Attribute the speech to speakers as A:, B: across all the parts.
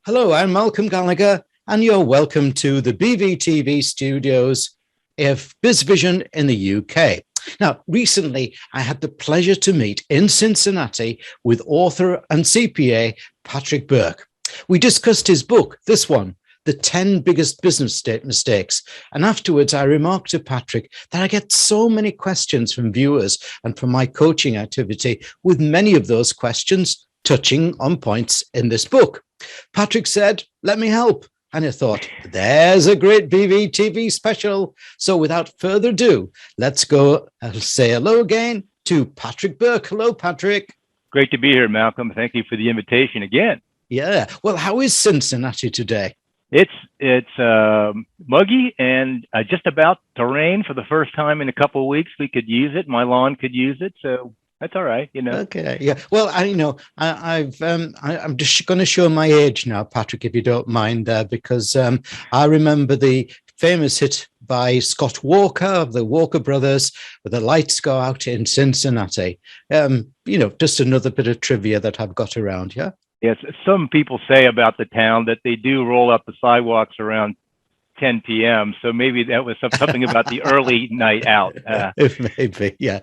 A: Hello, I'm Malcolm Gallagher, and you're welcome to the BVTV studios of BizVision in the UK. Now, recently, I had the pleasure to meet in Cincinnati with author and CPA Patrick Burke. We discussed his book, this one, The 10 Biggest Business Mistakes. And afterwards, I remarked to Patrick that I get so many questions from viewers and from my coaching activity, with many of those questions touching on points in this book. Patrick said, let me help. And I thought, there's a great BVTV special. So without further ado, let's go and say hello again to Patrick Burke. Hello, Patrick.
B: Great to be here, Malcolm. Thank you for the invitation again.
A: Yeah. Well, how is Cincinnati today?
B: It's muggy and just about to rain for the first time in a couple of weeks. We could use it. My lawn could use it. So that's all right,
A: Okay, yeah. Well, I'm just going to show my age now, Patrick, if you don't mind, because I remember the famous hit by Scott Walker of the Walker Brothers, where the lights go out in Cincinnati. Just another bit of trivia that I've got around. Yeah.
B: Yes, some people say about the town that they do roll up the sidewalks around 10 p.m. So maybe that was something about the early night out.
A: Maybe, yeah.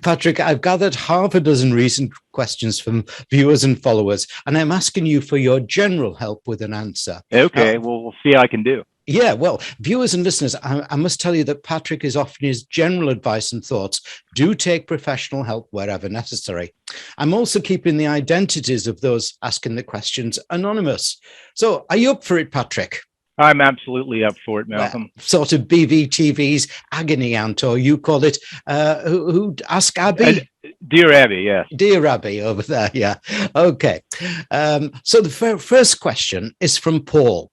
A: Patrick, I've gathered half a dozen recent questions from viewers and followers, and I'm asking you for your general help with an answer.
B: Okay, well, we'll see how I can do.
A: Yeah, well, viewers and listeners, I must tell you that Patrick is offering his general advice and thoughts. Do take professional help wherever necessary. I'm also keeping the identities of those asking the questions anonymous. So are you up for it, Patrick?
B: I'm absolutely up for it, Malcolm.
A: Sort of BVTV's agony aunt, or you call it, who Ask Abby?
B: Dear Abby, yes.
A: Dear Abby over there, yeah. Okay. So the first question is from Paul.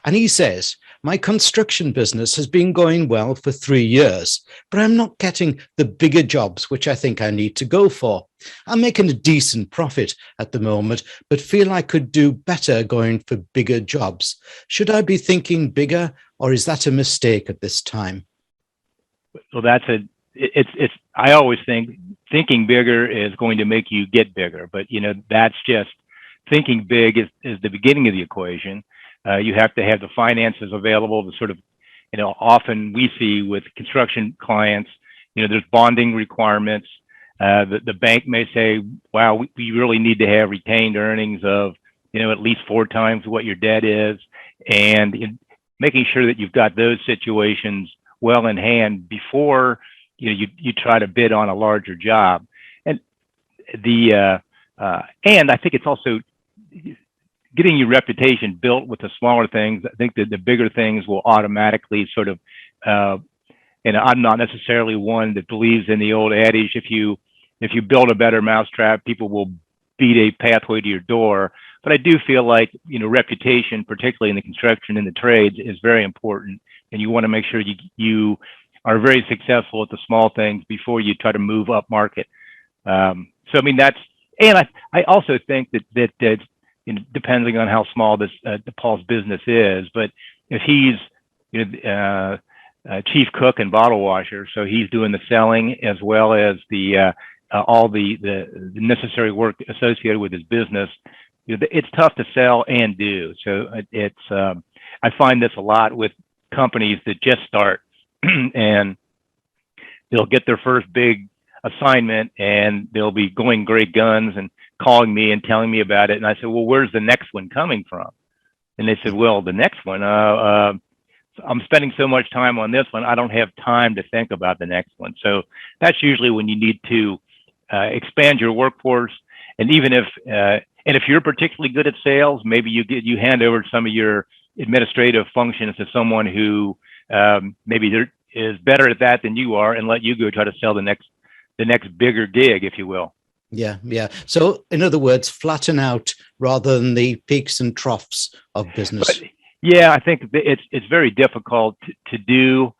A: And he says, my construction business has been going well for 3 years, but I'm not getting the bigger jobs, which I think I need to go for. I'm making a decent profit at the moment, but feel I could do better going for bigger jobs. Should I be thinking bigger, or is that a mistake at this time?
B: Well, I always think thinking bigger is going to make you get bigger, but that's just thinking big is the beginning of the equation. You have to have the finances available to sort of, often we see with construction clients, there's bonding requirements. The bank may say, wow, we really need to have retained earnings of, at least 4 times what your debt is. And making sure that you've got those situations well in hand before, you try to bid on a larger job. And and I think it's also getting your reputation built with the smaller things. I think that the bigger things will automatically sort of, I'm not necessarily one that believes in the old adage, if you build a better mousetrap, people will beat a pathway to your door. But I do feel like, reputation, particularly in the construction and the trades, is very important. And you want to make sure you are very successful at the small things before you try to move up market. I also think that depending on how small Paul's business is, but if he's chief cook and bottle washer, so he's doing the selling as well as the all the necessary work associated with his business, it's tough to sell and do. So I find this a lot with companies that just start and they'll get their first big assignment and they'll be going great guns and calling me and telling me about it. And I said, well, where's the next one coming from? And they said, well, the next one, I'm spending so much time on this one, I don't have time to think about the next one. So that's usually when you need to expand your workforce. And even if you're particularly good at sales, maybe you hand over some of your administrative functions to someone who maybe is better at that than you are, and let you go try to sell the next bigger gig, if you will.
A: Yeah. So in other words, flatten out rather than the peaks and troughs of business.
B: But, yeah, I think it's very difficult to do,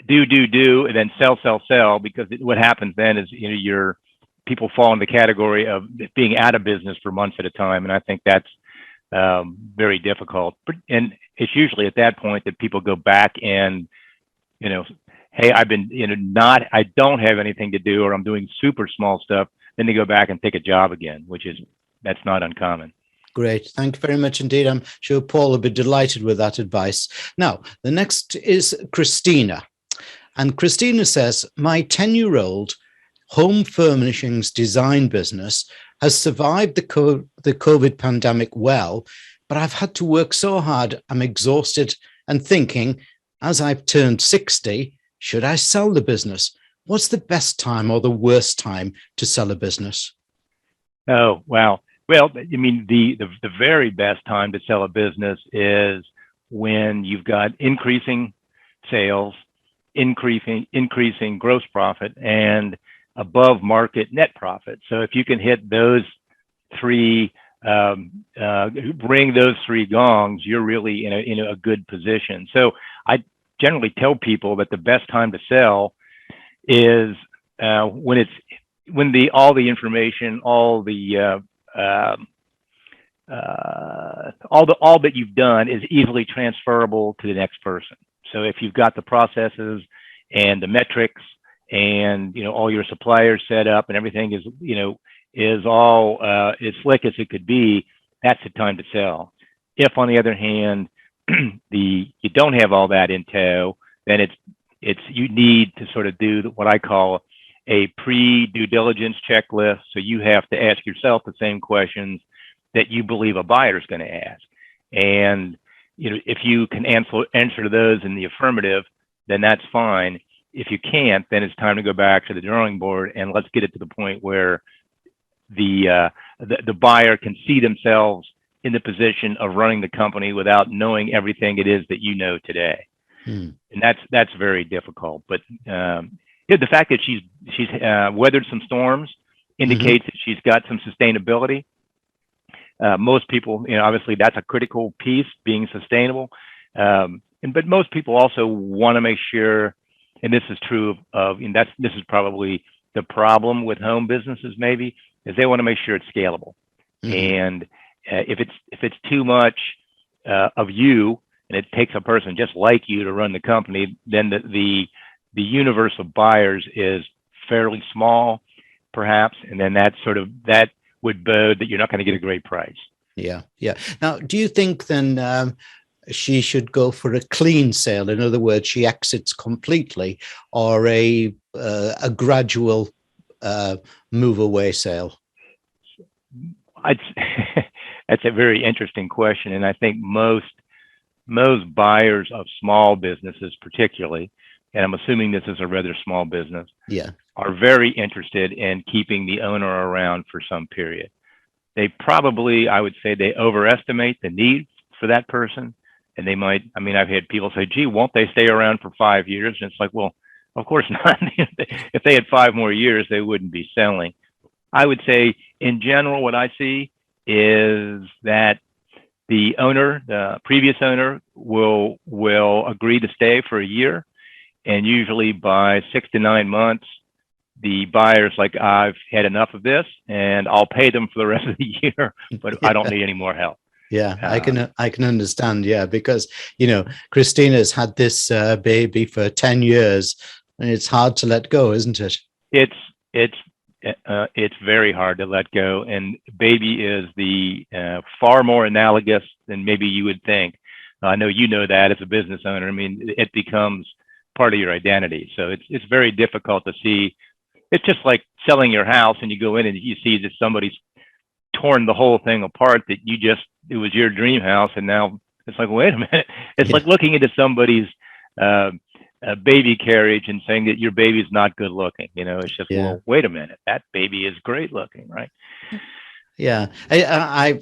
B: and then sell, because what happens then is, your people fall in the category of being out of business for months at a time. And I think that's very difficult. And it's usually at that point that people go back and, hey, I've been, I don't have anything to do, or I'm doing super small stuff. Then they go back and take a job again, that's not uncommon.
A: Great. Thank you very much indeed. I'm sure Paul will be delighted with that advice. Now, the next is Christina. And Christina says, my 10-year-old home furnishings design business has survived the COVID pandemic well, but I've had to work so hard, I'm exhausted and thinking, as I've turned 60, should I sell the business? What's the best time or the worst time to sell a business?
B: Oh, wow. Well, I mean, the very best time to sell a business is when you've got increasing sales, increasing gross profit, and above market net profit. So if you can hit those three, ring those three gongs, you're really in a good position. So I generally tell people that the best time to sell is when all the information, all that you've done is easily transferable to the next person. So if you've got the processes and the metrics and all your suppliers set up and everything is all as slick as it could be, that's the time to sell. If on the other hand you don't have all that in tow, then you need to sort of do what I call a pre-due diligence checklist. So you have to ask yourself the same questions that you believe a buyer is going to ask. And if you can answer those in the affirmative, then that's fine. If you can't, then it's time to go back to the drawing board and let's get it to the point where the buyer can see themselves in the position of running the company without knowing everything it is that you know today. And that's very difficult. But the fact that she's weathered some storms indicates that she's got some sustainability. Most people, obviously that's a critical piece, being sustainable. But most people also want to make sure, and this is true of, and this is probably the problem with home businesses maybe, is they want to make sure it's scalable. And if it's too much of you, and it takes a person just like you to run the company, then the universe of buyers is fairly small, perhaps, and then that would bode that you're not going to get a great price.
A: Yeah. Now, do you think then she should go for a clean sale? In other words, she exits completely, or a gradual move away sale?
B: That's a very interesting question, and I think most buyers of small businesses, particularly, and I'm assuming this is a rather small business, are very interested in keeping the owner around for some period. They probably, I would say, they overestimate the need for that person, and they might. I mean, I've had people say, "Gee, won't they stay around for 5 years?" And it's like, well, of course not. If they had 5 more years, they wouldn't be selling. I would say, in general, what I see is that the owner, the previous owner, will agree to stay for a year, and usually by 6 to 9 months, the buyer's like, I've had enough of this, and I'll pay them for the rest of the year, but I don't need any more help.
A: Yeah, I can understand. Yeah, because Christina's had this baby for 10 years, and it's hard to let go, isn't it?
B: It's very hard to let go, and baby is the far more analogous than maybe you would think. I know you know that as a business owner. I mean, it becomes part of your identity. So it's very difficult to see. It's just like selling your house, and you go in and you see that somebody's torn the whole thing apart, that it was your dream house, and now it's like, wait a minute. It's like looking into somebody's baby carriage and saying that your baby's not good looking. It's just, well, wait a minute, that baby is great looking, right?
A: Yeah, I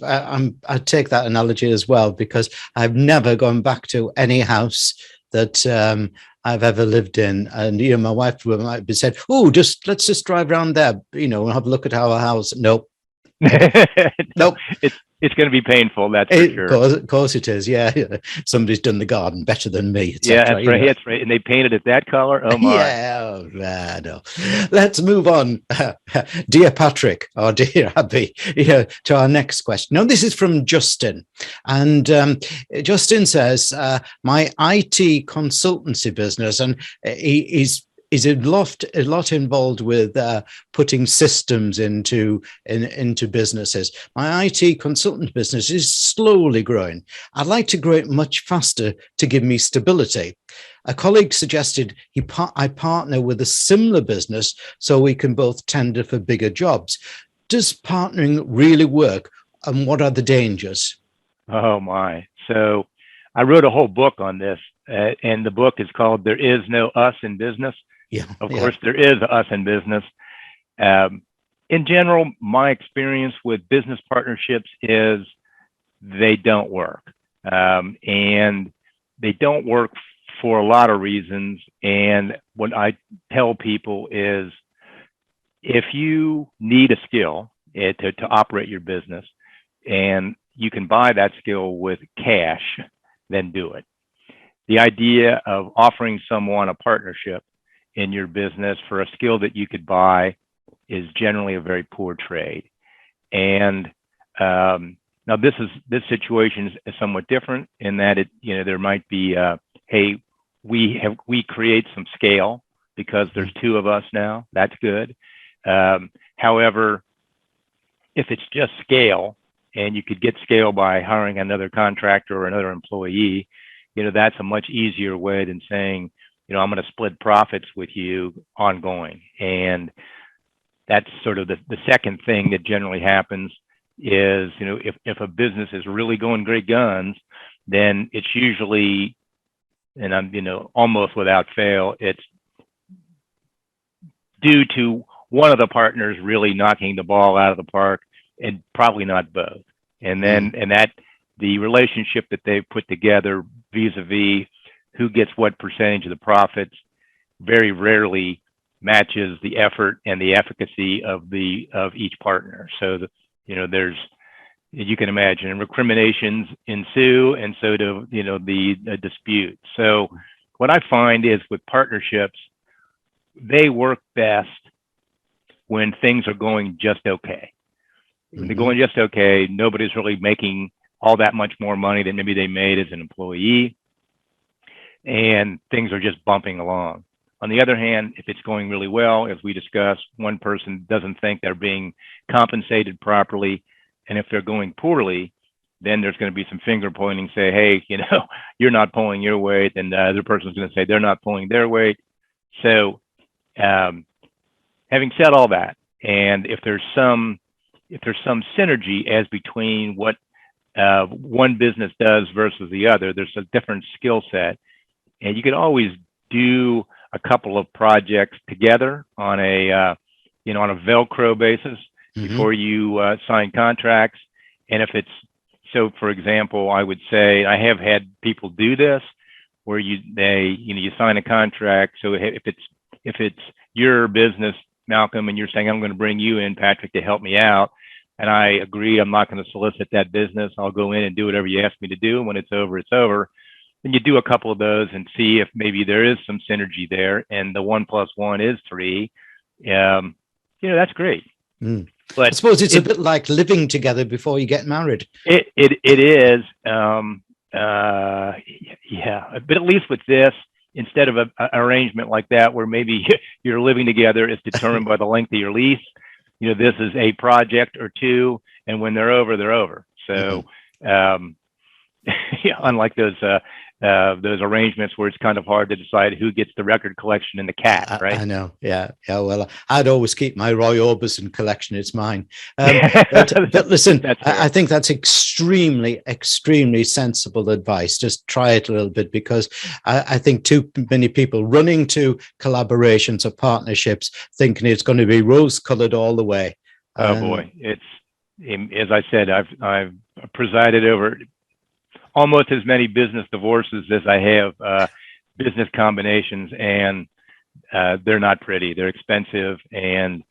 A: take that analogy as well, because I've never gone back to any house that I've ever lived in, and my wife might be said, "Oh, let's just drive around there, and have a look at our house." Nope. Nope.
B: It's going to be painful, that's for sure.
A: Of course it is, yeah. Somebody's done the garden better than me.
B: Yeah, that's right. That's right. And they painted it that color? Oh, my.
A: Yeah, no. Let's move on, dear Patrick, or dear Abby, to our next question. Now, this is from Justin. And Justin says, my IT consultancy business, and he's is a lot involved with putting systems into businesses. My IT consultant business is slowly growing. I'd like to grow it much faster to give me stability. A colleague suggested I partner with a similar business so we can both tender for bigger jobs. Does partnering really work, and what are the dangers?
B: Oh my. So I wrote a whole book on this, and the book is called There Is No Us in Business.
A: Yeah,
B: of course, there is us in business. In general, my experience with business partnerships is they don't work. And they don't work for a lot of reasons. And what I tell people is, if you need a skill to operate your business and you can buy that skill with cash, then do it. The idea of offering someone a partnership in your business for a skill that you could buy is generally a very poor trade. And now this situation is somewhat different in that there might be, hey, we create some scale because there's two of us now. That's good. However, if it's just scale and you could get scale by hiring another contractor or another employee, that's a much easier way than saying, I'm going to split profits with you ongoing. And that's sort of the second thing that generally happens is, if a business is really going great guns, then it's usually, and I'm, almost without fail, it's due to one of the partners really knocking the ball out of the park, and probably not both. And then, and that the relationship that they've put together vis-a-vis who gets what percentage of the profits very rarely matches the effort and the efficacy of each partner. So there's, you can imagine, recriminations ensue, and so do the dispute. So what I find is with partnerships, they work best when things are going just okay. When they're going just okay, nobody's really making all that much more money than maybe they made as an employee, and things are just bumping along. On the other hand, if it's going really well, as we discussed, one person doesn't think they're being compensated properly, and if they're going poorly, then there's going to be some finger pointing, say, hey, you're not pulling your weight, and the other person's going to say they're not pulling their weight. So having said all that, and if there's some synergy as between what one business does versus the other, there's a different skill set, and you can always do a couple of projects together on a on a Velcro basis before you sign contracts. And if it's so, for example, I would say I have had people do this where you sign a contract. So if it's your business, Malcolm, and you're saying, I'm going to bring you in, Patrick, to help me out, and I agree I'm not going to solicit that business. I'll go in and do whatever you ask me to do. And when it's over, it's over. Then you do a couple of those and see if maybe there is some synergy there, and the 1 + 1 is 3. That's great. But I
A: suppose it's a bit like living together before you get married.
B: It is. Yeah, but at least with this, instead of an arrangement like that where maybe you're living together is determined by the length of your lease, this is a project or two, and when they're over, they're over. So unlike those arrangements where it's kind of hard to decide who gets the record collection and the cat, right?
A: I know. Yeah. Well, I'd always keep my Roy Orbison collection. It's mine. But listen, I think that's extremely, extremely sensible advice. Just try it a little bit, because I think too many people running to collaborations or partnerships thinking it's going to be rose-colored all the way.
B: Oh boy, it's, as I said, I've presided over almost as many business divorces as I have business combinations, and they're not pretty. They're expensive, and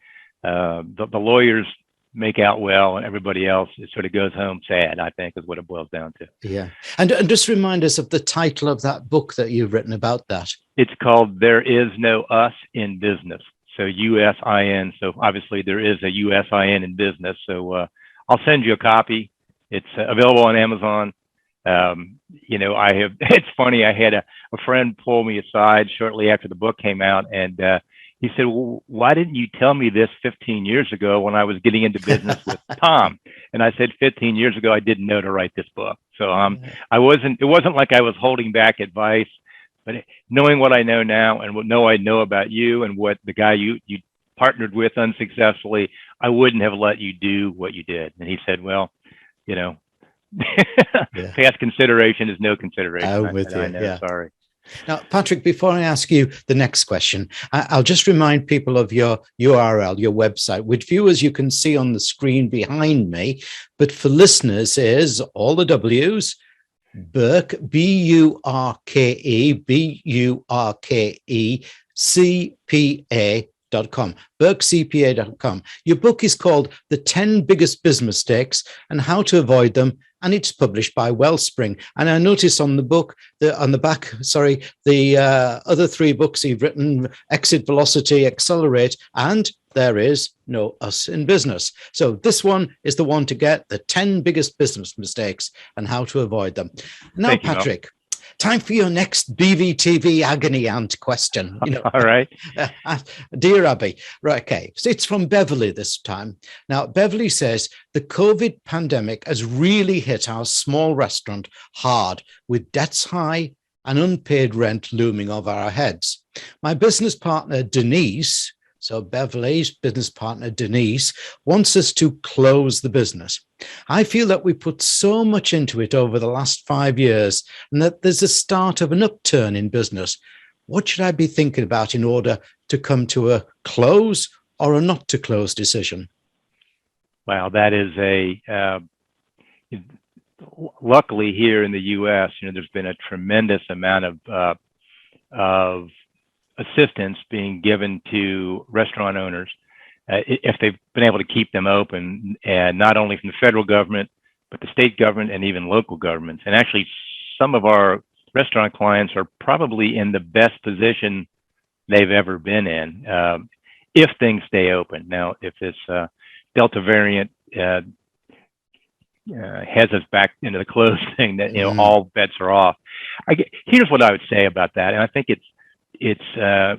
B: the lawyers make out well, and everybody else, it sort of goes home sad, I think, is what it boils down to.
A: Yeah. And just remind us of the title of that book that you've written about that.
B: It's called There Is No Us in Business. So USIN. So obviously there is a USIN in business. So I'll send you a copy. It's available on Amazon. it's funny. I had a friend pull me aside shortly after the book came out, and he said, well, why didn't you tell me this 15 years ago when I was getting into business with Tom? And I said, 15 years ago, I didn't know to write this book. So it wasn't like I was holding back advice, but knowing what I know now and what I know about you and what the guy you partnered with unsuccessfully, I wouldn't have let you do what you did. And he said, well, past consideration is no consideration.
A: I'm with you.
B: I know,
A: yeah.
B: Sorry.
A: Now, Patrick, before I ask you the next question, I'll just remind people of your URL, your website, which viewers you can see on the screen behind me. But for listeners, is all the W's, Burke, BURKE, CPA.com, BurkeCPA.com. Your book is called The 10 Biggest Business Mistakes and How to Avoid Them, and it's published by Wellspring. And I noticed on the book, the other 3 books you've written, Exit, Velocity, Accelerate, and there is no Us in Business. So this one is the one to get, The 10 Biggest Business Mistakes and How to Avoid Them. Now,
B: Thank you,
A: Patrick, time for your next BVTV agony aunt question.
B: All right.
A: Dear Abby. Right, okay. So it's from Beverly this time. Now, Beverly says, the COVID pandemic has really hit our small restaurant hard, with debts high and unpaid rent looming over our heads. My business partner, Denise, so Beverly's business partner, Denise, wants us to close the business. I feel that we put so much into it over the last 5 years and that there's a start of an upturn in business. What should I be thinking about in order to come to a close or a not to close decision?
B: Wow, that is luckily here in the U.S., there's been a tremendous amount of assistance being given to restaurant owners if they've been able to keep them open, and not only from the federal government, but the state government and even local governments. And actually, some of our restaurant clients are probably in the best position they've ever been in if things stay open. Now, if this Delta variant has us back into the closed thing, that all bets are off. Here's what I would say about that, and I think it's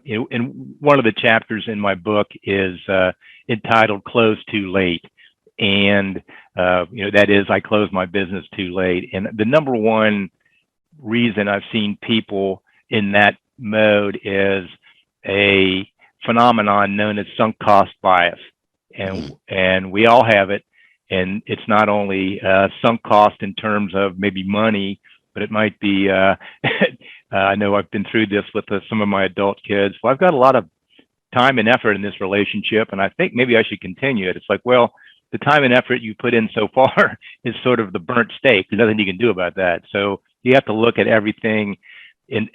B: in one of the chapters in my book is entitled "Close Too Late," and that is, I closed my business too late. And the number one reason I've seen people in that mode is a phenomenon known as sunk cost bias, and we all have it. And it's not only sunk cost in terms of maybe money, but it might be, I know I've been through this with some of my adult kids. Well, I've got a lot of time and effort in this relationship, and I think maybe I should continue it. It's like, well, the time and effort you put in so far is sort of the burnt steak. There's nothing you can do about that. So you have to look at everything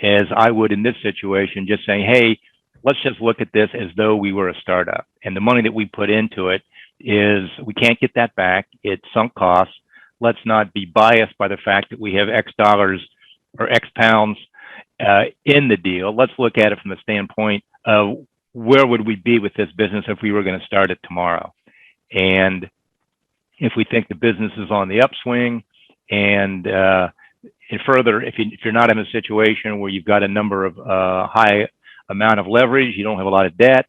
B: as I would in this situation, just saying, hey, let's just look at this as though we were a startup. And the money that we put into it is, we can't get that back. It's sunk costs. Let's not be biased by the fact that we have X dollars or X pounds in the deal. Let's look at it from the standpoint of where would we be with this business if we were going to start it tomorrow. And if we think the business is on the upswing, and further, if you're not in a situation where you've got a number of high amount of leverage, you don't have a lot of debt,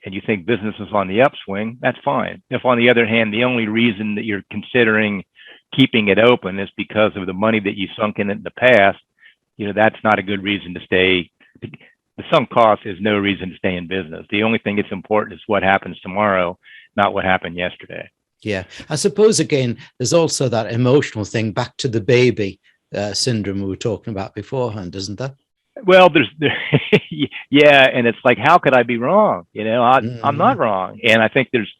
B: and you think business is on the upswing, that's fine. If, on the other hand, the only reason that you're considering keeping it open is because of the money that you sunk in it in the past, that's not a good reason to stay. The sunk cost is no reason to stay in business. The only thing that's important is what happens tomorrow, not what happened yesterday.
A: Yeah. I suppose, again, there's also that emotional thing, back to the baby syndrome we were talking about beforehand, isn't there?
B: Well, yeah. And it's like, how could I be wrong? I'm not wrong. And I think there's,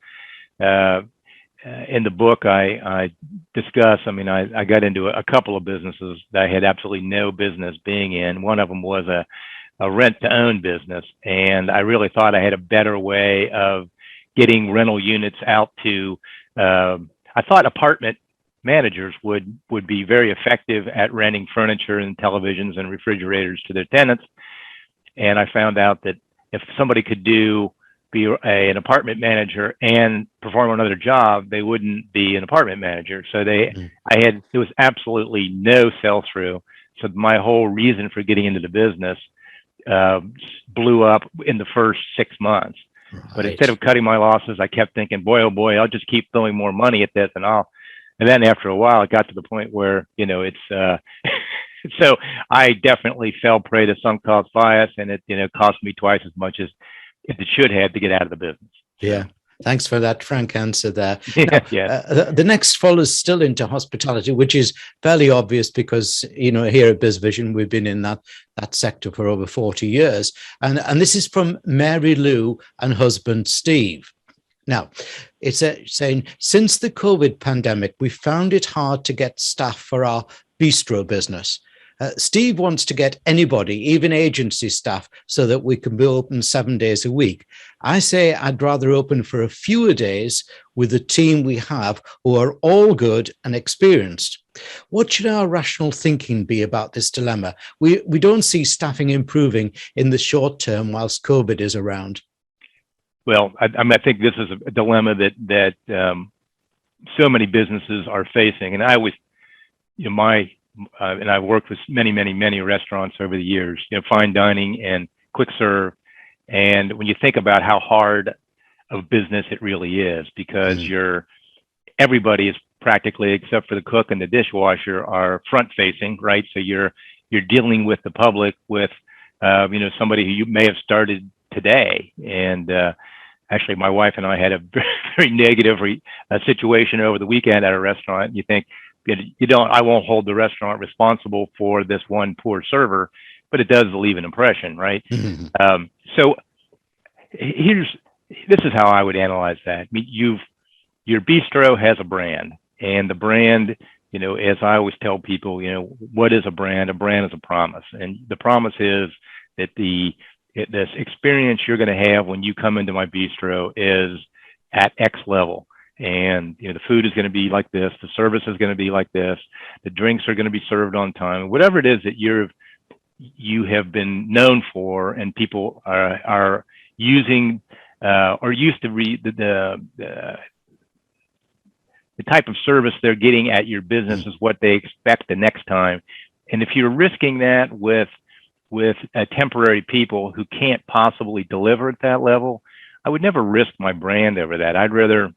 B: in the book I discuss, I got into a couple of businesses that I had absolutely no business being in. One of them was a rent to own business. And I really thought I had a better way of getting rental units out to, I thought apartment managers would be very effective at renting furniture and televisions and refrigerators to their tenants. And I found out that if somebody could do be an apartment manager and perform another job, they wouldn't be an apartment manager. So there was absolutely no sell through. So my whole reason for getting into the business blew up in the first 6 months. Right. But instead of cutting my losses, I kept thinking, boy, oh boy, I'll just keep throwing more money at this, and then after a while, it got to the point where, it's, so I definitely fell prey to sunk cost bias, and it cost me twice as much as it should have to get out of the business.
A: Yeah. Thanks for that frank answer there.
B: Yeah.
A: The next follows still into hospitality, which is fairly obvious because, here at BizVision, we've been in that sector for over 40 years. And this is from Mary Lou and husband, Steve. Now, it's saying, since the COVID pandemic, we found it hard to get staff for our bistro business. Steve wants to get anybody, even agency staff, so that we can be open 7 days a week. I say I'd rather open for a fewer days with the team we have who are all good and experienced. What should our rational thinking be about this dilemma? We don't see staffing improving in the short term whilst COVID is around.
B: Well, I think this is a dilemma that so many businesses are facing. And I always, and I've worked with many restaurants over the years, fine dining and quick serve. And when you think about how hard of business it really is, because everybody is practically, except for the cook and the dishwasher, are front facing, right? So you're dealing with the public, with somebody who you may have started today. And actually, my wife and I had a very negative situation over the weekend at a restaurant. You think, I won't hold the restaurant responsible for this one poor server, but it does leave an impression, right? Mm-hmm. So this is how I would analyze that. I mean, your bistro has a brand, and the brand, as I always tell people, what is a brand? A brand is a promise, and the promise is that this experience you're going to have when you come into my bistro is at X level. And the food is going to be like this, the service is going to be like this, the drinks are going to be served on time, whatever it is that you have been known for, and people are using or used to read the type of service they're getting at your business is what they expect the next time. And if you're risking that with temporary people who can't possibly deliver at that level, I would never risk my brand over that. I'd rather,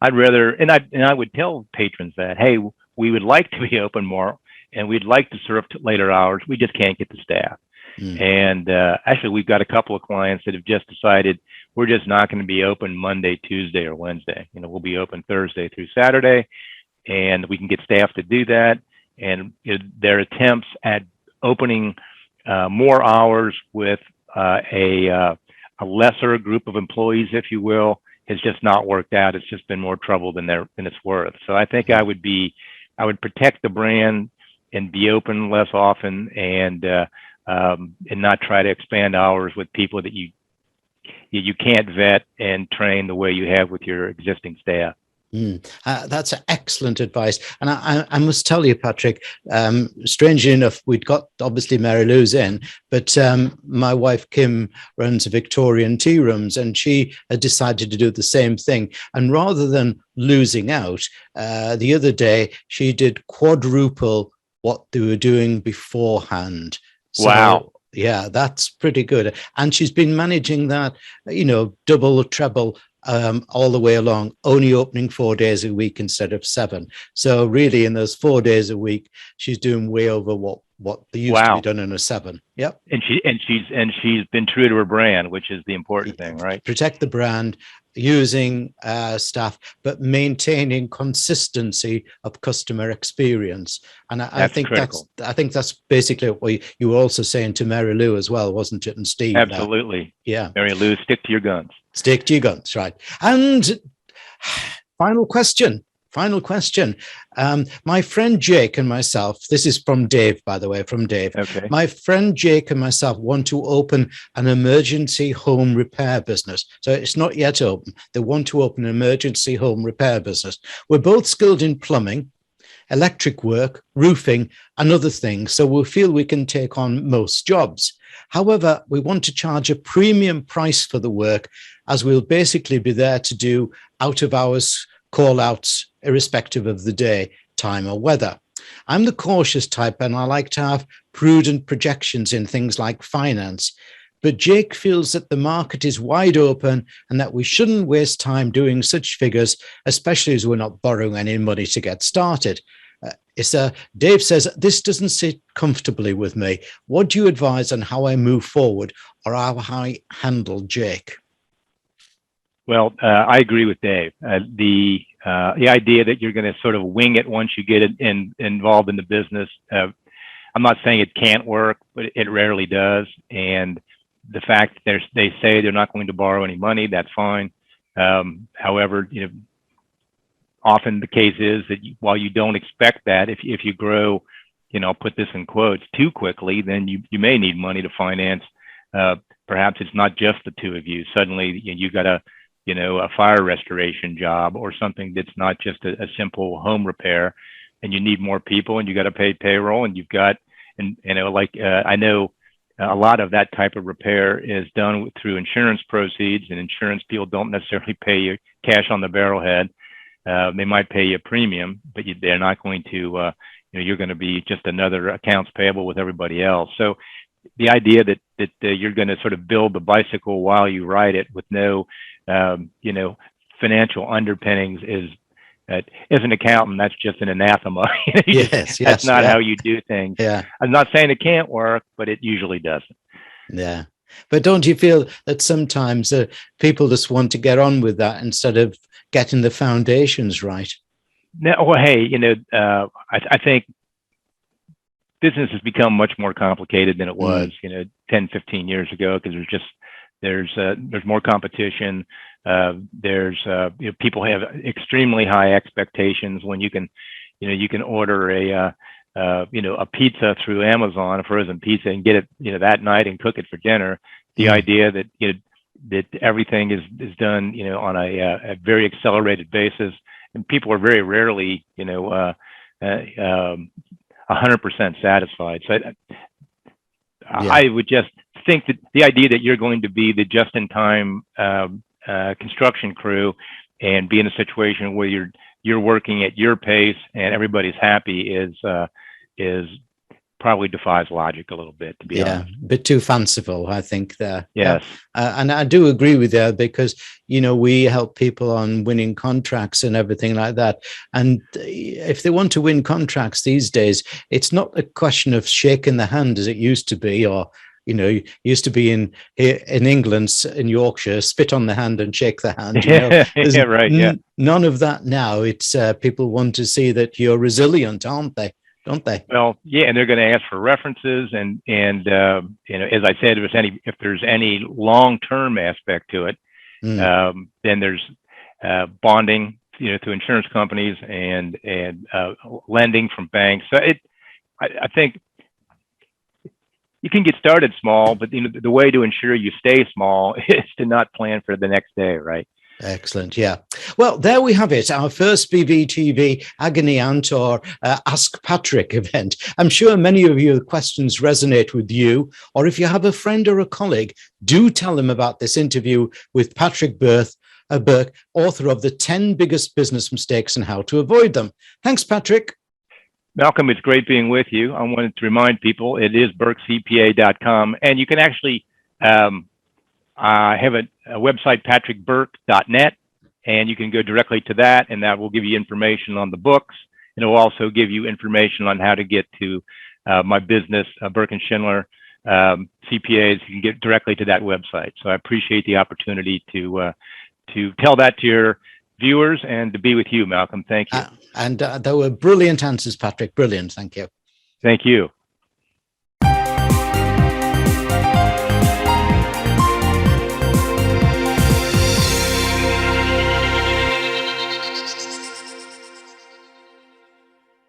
B: and I would tell patrons that, hey, we would like to be open more, and we'd like to serve later hours. We just can't get the staff. And actually, we've got a couple of clients that have just decided we're just not going to be open Monday, Tuesday, or Wednesday. We'll be open Thursday through Saturday, and we can get staff to do that. And their attempts at opening more hours with a lesser group of employees, if you will, has just not worked out. It's just been more trouble than it's worth. So I think I would protect the brand and be open less often, and not try to expand hours with people that you can't vet and train the way you have with your existing staff.
A: That's excellent advice. And I must tell you, Patrick, strangely enough, we'd got obviously Mary Lou's in, but my wife, Kim, runs Victorian tea rooms, and she had decided to do the same thing. And rather than losing out, the other day, she did quadruple what they were doing beforehand. So,
B: wow.
A: Yeah, that's pretty good. And she's been managing that, double or treble all the way along, only opening 4 days a week instead of 7. So really, in those 4 days a week, she's doing way over what they used to be done in a 7. Yep. And
B: she's been true to her brand, which is the important thing, right? Protect
A: the brand, using staff, but maintaining consistency of customer experience. And I think critical. That's basically what you were also saying to Mary Lou as well, wasn't it? And Steve.
B: Absolutely.
A: Yeah.
B: Mary Lou, stick to your guns.
A: Stick to your guns, right? And final question. My friend Jake and myself, this is from Dave, by the way, from Dave.
B: Okay.
A: My friend Jake and myself want to open an emergency home repair business. So it's not yet open. They want to open an emergency home repair business. We're both skilled in plumbing, electric work, roofing, and other things. So we feel we can take on most jobs. However, we want to charge a premium price for the work, as we'll basically be there to do out of hours call outs, irrespective of the day, time, or weather. I'm the cautious type, and I like to have prudent projections in things like finance. But Jake feels that the market is wide open and that we shouldn't waste time doing such figures, especially as we're not borrowing any money to get started. Dave says, this doesn't sit comfortably with me. What do you advise on how I move forward, or how I handle Jake?
B: Well, I agree with Dave. The idea that you're going to sort of wing it once you get involved in the business, I'm not saying it can't work, but it rarely does. And the fact that they say they're not going to borrow any money, that's fine. However, often the case is that while you don't expect that, if you grow, I'll put this in quotes, too quickly, then you may need money to finance. Perhaps it's not just the two of you. Suddenly you got a fire restoration job or something that's not just a simple home repair, and you need more people, and you got to pay payroll, and you've got, I know a lot of that type of repair is done through insurance proceeds, and insurance people don't necessarily pay you cash on the barrelhead. They might pay you a premium, but they're not going to, you're going to be just another accounts payable with everybody else. So the idea that you're going to sort of build the bicycle while you ride it with no, financial underpinnings is, as an accountant, that's just an anathema. That's not how you do things.
A: Yeah.
B: I'm not saying it can't work, but it usually doesn't.
A: Yeah. But don't you feel that sometimes people just want to get on with that instead of getting the foundations right?
B: No, well, hey, I think business has become much more complicated than it was, 10, 15 years ago, because there's more competition. People have extremely high expectations when you can order a pizza through Amazon, a frozen pizza, and get it, that night and cook it for dinner. The idea that, that everything is done, on a very accelerated basis, and people are very rarely, 100% satisfied. So I would just think that the idea that you're going to be the just-in-time construction crew and be in a situation where you're working at your pace and everybody's happy is probably defies logic a little bit, to be honest.
A: A bit too fanciful, I think, there.
B: Yes.
A: And I do agree with you, because, we help people on winning contracts and everything like that. And if they want to win contracts these days, it's not a question of shaking the hand as it used to be, or, used to be in England, in Yorkshire, spit on the hand and shake the hand.
B: Yeah, right. Yeah.
A: None of that now. It's people want to see that you're resilient, aren't they? Don't they?
B: Well, yeah, and they're going to ask for references, and as I said, if there's any long-term aspect to it, then there's bonding, to insurance companies and lending from banks. So I think you can get started small, but the way to ensure you stay small is to not plan for the next day, right?
A: Excellent. Yeah. Well, there we have it. Our first BVTV Agony Aunt or Ask Patrick event. I'm sure many of your questions resonate with you, or if you have a friend or a colleague, do tell them about this interview with Patrick Burke, author of The 10 Biggest Business Mistakes and How to Avoid Them. Thanks, Patrick.
B: Malcolm, it's great being with you. I wanted to remind people it is burkecpa.com, and you can actually I have a website, patrickburke.net, and you can go directly to that, and that will give you information on the books. And it will also give you information on how to get to my business, Burke & Schindler CPAs. You can get directly to that website. So I appreciate the opportunity to tell that to your viewers and to be with you, Malcolm. Thank you.
A: And there were brilliant answers, Patrick. Brilliant. Thank you.
B: Thank you.